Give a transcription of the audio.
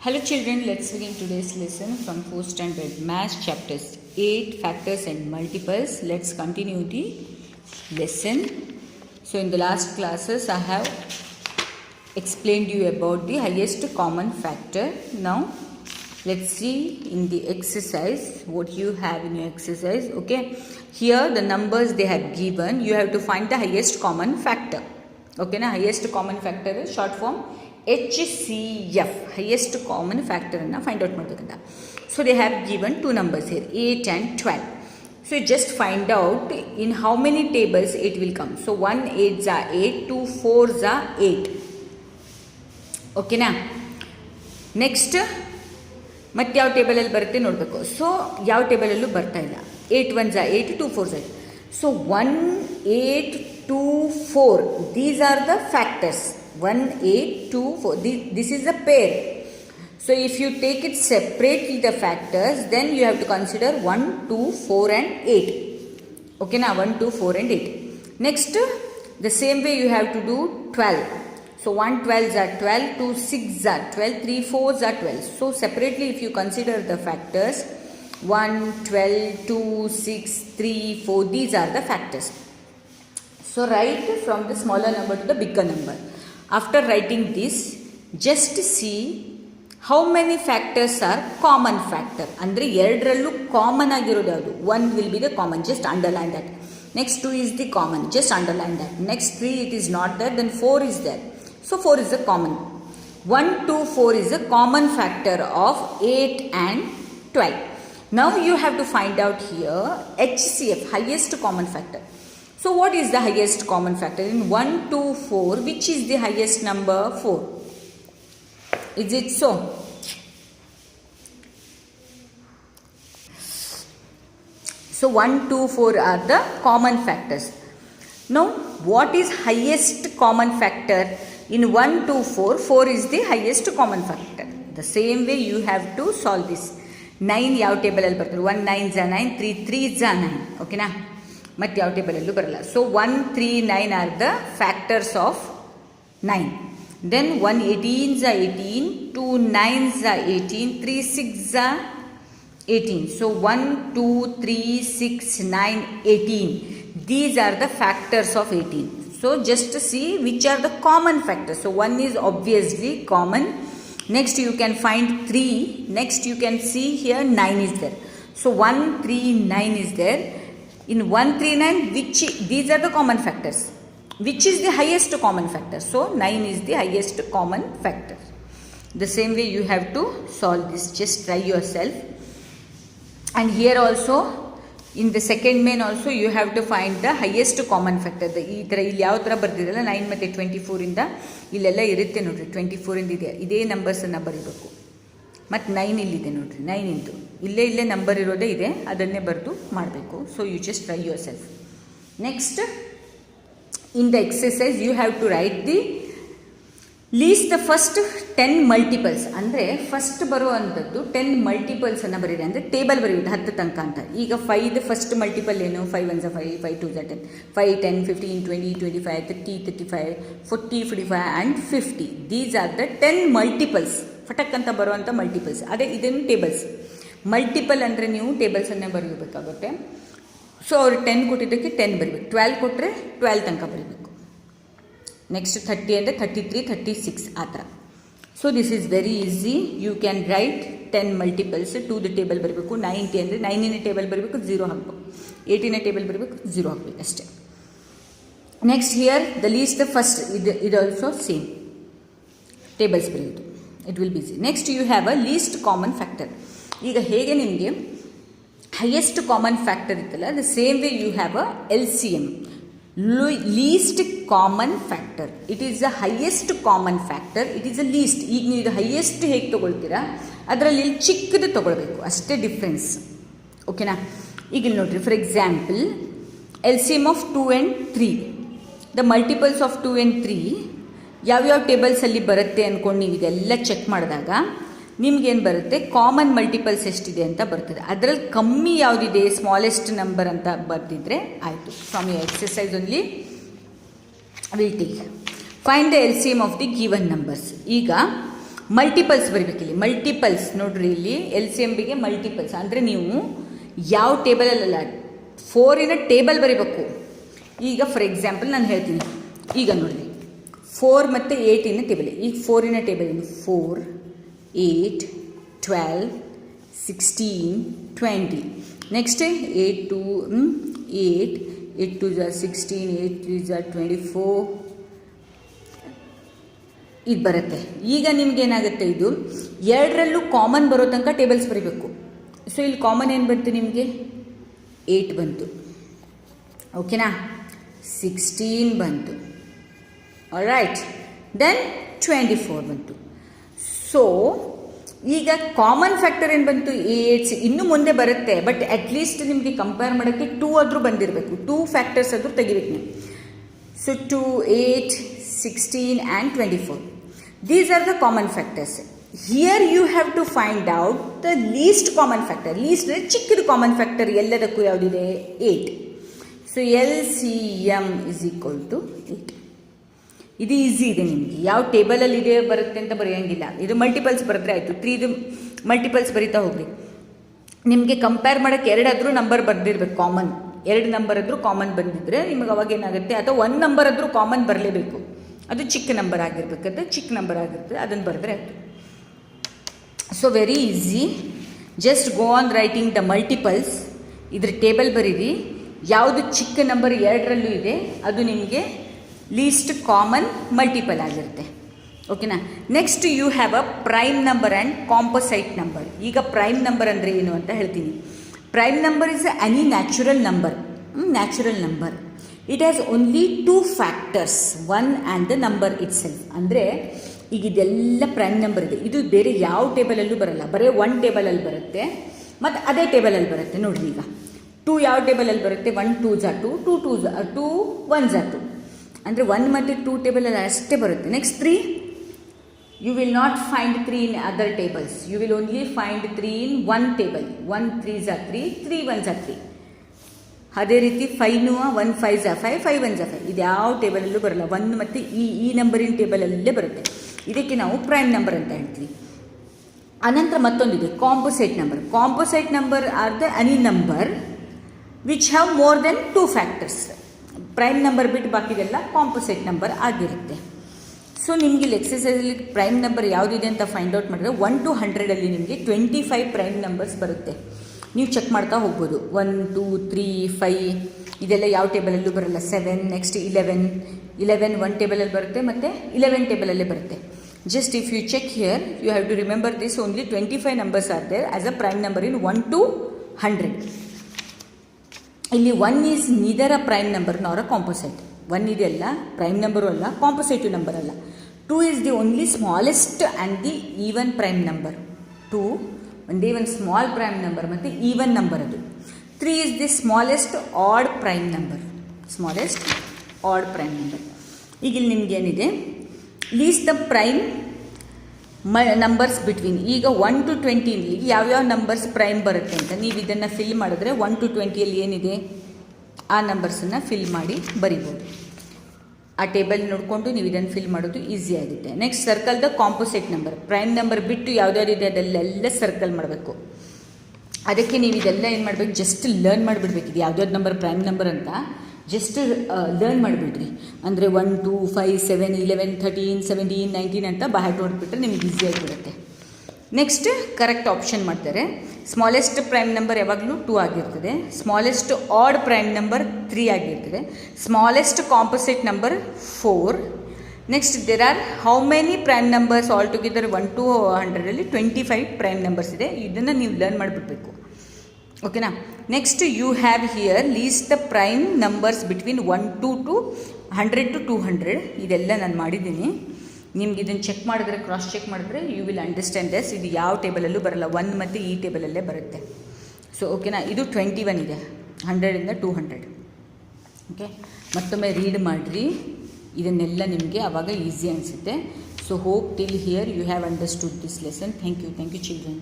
Hello children, let's begin today's lesson from 4th standard Maths chapters 8 factors and multiples. Let's continue the lesson. So in the last classes I have explained you about the highest common factor. Now let's see in the exercise what you have in your exercise. Okay, here the numbers they have given, you have to find the highest common factor. Okay, now highest common factor is short form HCF, highest common factor ಅನ್ನು find out ಮಾಡಬೇಕಂತ. So they have given two numbers here, 8 and 12. So you just find out in how many tables it will come. So 1 8s are 8, 2 4s are 8. Okay na? Next ಮತ್ತೆ ಯಾವ ಟೇಬಲಲ್ಲಿ ಬರುತ್ತೆ ನೋಡಬೇಕು. So ಯಾವ ಟೇಬಲಲ್ಲೂ ಬರ್ತಾ ಇಲ್ಲ. 8 1s are 8, 2 4s are 8. So 1 8 2 4, these are the factors. 1 8 2 4, this is a pair. So if you take it separately the factors, then you have to consider 1 2 4 and 8. Okay now 1 2 4 and 8. Next the same way you have to do 12. So 1 12s are 12, 2 6s are 12, 3 4s are 12. So separately if you consider the factors 1 12 2 6 3 4, these are the factors. So write from the smaller number to the bigger number. After writing this, just see how many factors are common factor. Andre ಎರಡರಲ್ಲೂ common ಆಗಿರೋದು ಯಾವುದು? 1 will be the common, just underline that. Next 2 is the common, just underline that. Next 3 it is not there, then 4 is there. So 4 is the common. 1 2 4 is a common factor of 8 and 12. Now you have to find out here HCF, highest common factor. So what is the highest common factor? In 1 2 4, which is the highest number? 4. Is it so? So 1 2 4 are the common factors. Now what is highest common factor? In 1 2 4, 4 is the highest common factor. The same way you have to solve this. 9 ಯಾವ ಟೇಬಲಲ್ಲಿ ಬರ್ತದೆ? 1 9s are 9, 3 3s are 9. ಓಕೆನಾ? ಮತ್ತು ಯಾವ ಟೇಬಲಲ್ಲೂ ಬರಲ್ಲ. So 1 3 9 are the factors of 9. Then 1 18s are 18, 2 9s are 18, 3 6s are 18. So 1 2 3 6 9 18. These are the factors of 18. So just see which are the common factors. So 1 is obviously common. Next you can find 3. Next you can see here 9 is there. So 1 3 9 is there. In 1 3 9, these are the common factors. Which is the highest common factor? So 9 is the highest common factor. The same way you have to solve this. Just try yourself. And here also in the second main also you have to find the highest common factor. ಈ ಥರ ಇಲ್ಲಿ ಯಾವ ಥರ ಬರ್ದಿರಲ್ಲ 9 ಮತ್ತು 24 ಇಂದ ಇಲ್ಲೆಲ್ಲ ಇರುತ್ತೆ ನೋಡ್ರಿ. 24 ಇಂದ ಇದೆ, ಇದೇ ನಂಬರ್ಸನ್ನು ಬರೀಬೇಕು. ಮತ್ತು 9 ಇಲ್ಲಿದೆ ನೋಡ್ರಿ, 9 ಇಂದು ಇಲ್ಲೇ ನಂಬರ್ ಇರೋದೇ ಇದೆ, ಅದನ್ನೇ ಬರೆದು ಮಾಡಬೇಕು. So you just try yourself. Next in the exercise you have to write the least the first 10 multiples. ಅಂದರೆ ಫಸ್ಟ್ ಬರುವಂಥದ್ದು 10 ಮಲ್ಟಿಪಲ್ಸನ್ನು ಬರೀರಿ. ಅಂದರೆ ಟೇಬಲ್ ಬರೀಬೇಕು 10 ತನಕ ಅಂತ. ಈಗ 5 ಫಸ್ಟ್ ಮಲ್ಟಿಪಲ್ ಏನು? 5 1s are 5, 5 2s are 10, 5 10 15 20 25 30 35 40 45 and 50. These are the 10 multiples, ಫಟಕ್ ಅಂತ ಬರುವಂಥ ಮಲ್ಟಿಪಲ್ಸ್. ಅದೇ ಇದನ್ನು ಟೇಬಲ್ಸ್. ಮಲ್ಟಿಪಲ್ ಅಂದರೆ ನೀವು ಟೇಬಲ್ಸನ್ನೇ ಬರೀಬೇಕಾಗುತ್ತೆ. ಸೊ ಅವರು 10 ಕೊಟ್ಟಿದ್ದಕ್ಕೆ 10 ಬರೀಬೇಕು, 12 ಕೊಟ್ಟರೆ 12 ತನಕ ಬರೀಬೇಕು. ನೆಕ್ಸ್ಟ್ 30 ಅಂದರೆ 33 36 ಆ ಥರ. So this is very easy. You can write 10 multiples. 2 the table ಬರಬೇಕು. 90 ಅಂದರೆ 9ನೇ ಟೇಬಲ್ ಬರಬೇಕು, 0 ಹಾಕಬೇಕು. 18ನೇ ಟೇಬಲ್ ಬರಬೇಕು, 0 ಹಾಕಬೇಕು ಅಷ್ಟೇ. Next here the least the first, ಇದು ಆಲ್ಸೋ ಸೇಮ್ ಟೇಬಲ್ಸ್ ಬರೆಯೋದು. It will be easy. Next you have a least common factor. ಈಗ ಹೇಗೆ ನಿಮಗೆ ಹೈಯೆಸ್ಟ್ ಕಾಮನ್ ಫ್ಯಾಕ್ಟರ್ ಇತ್ತಲ್ಲ, the same way you have a LCM, least common factor. It is the highest common factor, it is a least. ಈಗ ನೀವು ಇದು highest ಹೇಗೆ ತೊಗೊಳ್ತೀರಾ ಅದರಲ್ಲಿ ಚಿಕ್ಕದು ತೊಗೊಳ್ಬೇಕು, ಅಷ್ಟೇ ಡಿಫ್ರೆನ್ಸ್. ಓಕೆನಾ? ಈಗ ಇಲ್ಲಿ ನೋಡಿರಿ, for example LCM of 2 and 3, the multiples of 2 and 3 ಯಾವ್ಯಾವ ಟೇಬಲ್ಸಲ್ಲಿ ಬರುತ್ತೆ ಅಂದ್ಕೊಂಡು ನೀವು ಇದೆಲ್ಲ ಚೆಕ್ ಮಾಡಿದಾಗ ನಿಮ್ಗೇನು ಬರುತ್ತೆ? ಕಾಮನ್ ಮಲ್ಟಿಪಲ್ಸ್ ಎಷ್ಟಿದೆ ಅಂತ ಬರ್ತದೆ. ಅದರಲ್ಲಿ ಕಮ್ಮಿ ಯಾವುದಿದೆ, ಸ್ಮಾಲೆಸ್ಟ್ ನಂಬರ್ ಅಂತ ಬರ್ತಿದ್ರೆ ಆಯಿತು. From you exercise only will take find the LCM of the given numbers. ಈಗ ಮಲ್ಟಿಪಲ್ಸ್ ಬರೀಬೇಕಿಲ್ಲಿ, ಮಲ್ಟಿಪಲ್ಸ್ ನೋಡ್ರಿ ಇಲ್ಲಿ LCMಗೆ ಮಲ್ಟಿಪಲ್ಸ್ ಅಂದರೆ ನೀವು ಯಾವ ಟೇಬಲಲ್ಲ 4 ಟೇಬಲ್ ಬರೀಬೇಕು. ಈಗ ಫಾರ್ ಎಕ್ಸಾಂಪಲ್ ನಾನು ಹೇಳ್ತೀನಿ, ಈಗ ನೋಡಿರಿ 4 ಮತ್ತು 8 ಟೇಬಲ್. ಈಗ 4 ಟೇಬಲ್ ಏನು 4, 8, 12, 16, 20. ನೆಕ್ಸ್ಟ್ 8 2 8, 8 2 16, 8 3 24 ಇದು ಬರುತ್ತೆ. ಈಗ ನಿಮ್ಗೇನಾಗುತ್ತೆ, ಇದು ಎರಡರಲ್ಲೂ ಕಾಮನ್ ಬರೋ ತನಕ ಟೇಬಲ್ಸ್ ಬರೀಬೇಕು. ಸೊ ಇಲ್ಲಿ ಕಾಮನ್ ಏನು ಬಂತು ನಿಮಗೆ 8 ಬಂತು, ಓಕೆನಾ, 16 ಬಂತು, ಆಲ್ರೈಟ್, ದೆನ್ 24 ಬಂತು. ಸೊ ಈಗ ಕಾಮನ್ ಫ್ಯಾಕ್ಟರ್ ಏನು ಬಂತು 8. ಇನ್ನೂ ಮುಂದೆ ಬರುತ್ತೆ, ಬಟ್ ಅಟ್ಲೀಸ್ಟ್ ನಿಮಗೆ ಕಂಪೇರ್ ಮಾಡೋಕ್ಕೆ 2 ಆದರೂ ಬಂದಿರಬೇಕು, 2 ಫ್ಯಾಕ್ಟರ್ಸ್ ಆದರೂ ತೆಗಿಬೇಕು ನೀವು. So 2, 8, 16 and 24. These are the common factors. Here you have to find out the least common factor. Least ಚಿಕ್ಕದು ಕಾಮನ್ ಫ್ಯಾಕ್ಟರ್ ಎಲ್ಲದಕ್ಕೂ ಯಾವುದಿದೆ 8. So LCM is equal to 8. ಇದು ಈಸಿ ಇದೆ ನಿಮಗೆ, ಯಾವ ಟೇಬಲಲ್ಲಿ ಇದೆ ಬರುತ್ತೆ ಅಂತ ಬರೆಯೋಂಗಿಲ್ಲ. ಇದು ಮಲ್ಟಿಪಲ್ಸ್ ಬರೆದ್ರೆ ಆಯಿತು, 3 ಮಲ್ಟಿಪಲ್ಸ್ ಬರಿತಾ ಹೋಗ್ರಿ. ನಿಮಗೆ ಕಂಪೇರ್ ಮಾಡೋಕ್ಕೆ 2 ಆದರೂ ನಂಬರ್ ಬರೆದಿರ್ಬೇಕು ಕಾಮನ್, 2 ನಂಬರ್ ಆದರೂ ಕಾಮನ್ ಬಂದಿದ್ದರೆ ನಿಮಗೆ ಅವಾಗ ಏನಾಗುತ್ತೆ, ಅಥವಾ 1 ನಂಬರ್ ಆದರೂ ಕಾಮನ್ ಬರಲೇಬೇಕು, ಅದು ಚಿಕ್ಕ ನಂಬರ್ ಆಗಿರ್ಬೇಕಂದ್ರೆ ಚಿಕ್ಕ ನಂಬರ್ ಆಗಿರ್ತದೆ, ಅದನ್ನು ಬರೆದ್ರೆ ಆಯಿತು. So very easy, just go on writing the multiples. ಇದ್ರ ಟೇಬಲ್ ಬರೀರಿ, ಯಾವುದು ಚಿಕ್ಕ ನಂಬರ್ 2ರಲ್ಲೂ ಇದೆ ಅದು ನಿಮಗೆ ಲೀಸ್ಟ್ ಕಾಮನ್ ಮಲ್ಟಿಪಲ್ ಆಗಿರುತ್ತೆ, ಓಕೆನಾ. Next you have a prime number and composite number. ಈಗ ಪ್ರೈಮ್ ನಂಬರ್ ಅಂದರೆ ಏನು ಅಂತ ಹೇಳ್ತೀನಿ. Prime number is any natural number. It has only 2 factors, 1 and the number itself. ಅಂದರೆ ಈಗ ಇದೆಲ್ಲ ಪ್ರೈಮ್ ನಂಬರ್ ಇದೆ, ಇದು ಬೇರೆ ಯಾವ ಟೇಬಲಲ್ಲೂ ಬರಲ್ಲ, ಬರೀ 1 ಟೇಬಲಲ್ಲಿ ಬರುತ್ತೆ ಮತ್ತು ಅದೇ ಟೇಬಲಲ್ಲಿ ಬರುತ್ತೆ. ನೋಡಿರಿ ಈಗ 2 ಯಾವ ಟೇಬಲಲ್ಲಿ ಬರುತ್ತೆ, 1 2 2, 2 2 1 2, ಅಂದರೆ 1 ಮತ್ತು 2 ಟೇಬಲಲ್ಲಿ ಅಷ್ಟೇ ಬರುತ್ತೆ. Next 3, you will not find 3 in other tables, you will only find 3 in 1 table. 1 3 3, 3 1 3. ಅದೇ ರೀತಿ 5 1 5 5, 5 1 5. ಇದು ಯಾವ ಟೇಬಲಲ್ಲೂ ಬರಲ್ಲ, 1 ಮತ್ತು ಈ ನಂಬರಿನ ಟೇಬಲಲ್ಲೇ ಬರುತ್ತೆ. ಇದಕ್ಕೆ ನಾವು ಪ್ರೈಮ್ ನಂಬರ್ ಅಂತ ಹೇಳ್ತೀವಿ. ಅನಂತರ ಮತ್ತೊಂದಿದೆ composite number. Composite number are the any number which have more than 2 factors. Prime number ಬಿಟ್ಟು ಬಾಕಿದೆಲ್ಲ ಕಾಂಪೋಸೈಟ್ ನಂಬರ್ ಆಗಿರುತ್ತೆ. ಸೊ ನಿಮಗೆ ಇಲ್ಲಿ ಎಕ್ಸಸೈಸಲ್ಲಿ ಪ್ರೈಮ್ ನಂಬರ್ ಯಾವುದಿದೆ ಅಂತ ಫೈಂಡ್ ಔಟ್ ಮಾಡಿದ್ರೆ 1 to 100 ನಿಮಗೆ 25 ಪ್ರೈಮ್ ನಂಬರ್ಸ್ ಬರುತ್ತೆ. ನೀವು ಚೆಕ್ ಮಾಡ್ತಾ ಹೋಗ್ಬೋದು. 1 2 3 5 ಇದೆಲ್ಲ ಯಾವ ಟೇಬಲಲ್ಲೂ ಬರಲ್ಲ. 7, ನೆಕ್ಸ್ಟ್ 11 1 ಟೇಬಲಲ್ಲಿ ಬರುತ್ತೆ ಮತ್ತು 11 ಟೇಬಲಲ್ಲೇ ಬರುತ್ತೆ. Just if you check here you have to remember this, only 25 numbers are there as a prime number in 1 to 100. ಇಲ್ಲಿ 1 is neither a prime number nor a ಕಾಂಪೋಸೈಟ್. 1 ಇದೆಯಲ್ಲ ಪ್ರೈಮ್ ನಂಬರು ಅಲ್ಲ, ಕಾಂಪೋಸೈಟಿವ್ ನಂಬರ್ ಅಲ್ಲ. 2 is the only smallest and the even prime number. 2 ಒಂದೇ ಒಂದು small prime number ಮತ್ತು even number ಅದು. 3 is the smallest odd prime number. ಈಗ ಇಲ್ಲಿ ನಿಮ್ಗೆ ಏನಿದೆ, least the prime numbers between. ಈಗ 1 to 20 ಯಾವ್ಯಾವ ನಂಬರ್ಸ್ ಪ್ರೈಮ್ ಬರುತ್ತೆ ಅಂತ ನೀವು ಇದನ್ನು ಫಿಲ್ ಮಾಡಿದ್ರೆ 1 to 20 ಏನಿದೆ ಆ ನಂಬರ್ಸನ್ನು ಫಿಲ್ ಮಾಡಿ ಬರಿಬೋದು. ಆ ಟೇಬಲ್ ನೋಡಿಕೊಂಡು ನೀವು ಇದನ್ನು ಫಿಲ್ ಮಾಡೋದು ಈಸಿ ಆಗುತ್ತೆ. Next circle the composite number. Prime number ಬಿಟ್ಟು ಯಾವುದ್ಯಾವುದಿದೆ ಅದೆಲ್ಲ ಸರ್ಕಲ್ ಮಾಡಬೇಕು. ಅದಕ್ಕೆ ನೀವು ಇದೆಲ್ಲ ಏನು ಮಾಡಬೇಕು, ಜಸ್ಟ್ ಲರ್ನ್ ಮಾಡಿಬಿಡ್ಬೇಕು. ಇದು ಯಾವುದ್ಯಾವ್ದು ನಂಬರ್ ಪ್ರೈಮ್ ನಂಬರ್ ಅಂತ ಜಸ್ಟ್ ಲರ್ನ್ ಮಾಡಿಬಿಡ್ರಿ. ಅಂದರೆ 1 2 5 7 11 13 17 19 ಅಂತ ಬಾಯ್ ಹೊಡೆದ್ಬಿಟ್ರೆ ನಿಮ್ಗೆ ಈಸಿ ಆಗಿಬಿಡುತ್ತೆ. ನೆಕ್ಸ್ಟ್ ಕರೆಕ್ಟ್ ಆಪ್ಷನ್ ಮಾಡ್ತಾರೆ. ಸ್ಮಾಲೆಸ್ಟ್ ಪ್ರೈಮ್ ನಂಬರ್ ಯಾವಾಗಲೂ 2 ಆಗಿರ್ತದೆ. ಸ್ಮಾಲೆಸ್ಟ್ ಆಡ್ ಪ್ರೈಮ್ ನಂಬರ್ 3 ಆಗಿರ್ತದೆ. Smallest composite number 4. Next there are how many prime numbers all together 1 to 100 25 prime numbers ಇದೆ. ಇದನ್ನು ನೀವು ಲರ್ನ್ ಮಾಡಿಬಿಡ್ಬೇಕು, ಓಕೆನಾ. Next you have here least the prime numbers between 1 to 100 to 200. ಇದೆಲ್ಲ ನಾನು ಮಾಡಿದ್ದೀನಿ. ನಿಮ್ಗೆ ಇದನ್ನು ಚೆಕ್ ಮಾಡಿದ್ರೆ, ಕ್ರಾಸ್ ಚೆಕ್ ಮಾಡಿದ್ರೆ ಯು ವಿಲ್ ಅಂಡರ್ಸ್ಟ್ಯಾಂಡ್ ದಿಸ್. ಇದು ಯಾವ ಟೇಬಲಲ್ಲೂ ಬರಲ್ಲ, 1 ಮತ್ತು ಈ ಟೇಬಲಲ್ಲೇ ಬರುತ್ತೆ. ಸೊ ಓಕೆನಾ. ಇದು 21 ಇದೆ, 100 to 200. ಓಕೆ, ಮತ್ತೊಮ್ಮೆ ರೀಡ್ ಮಾಡಿರಿ ಇದನ್ನೆಲ್ಲ, ನಿಮಗೆ ಆವಾಗ ಈಸಿ ಅನಿಸುತ್ತೆ. So hope till here you have understood this lesson. Thank you children.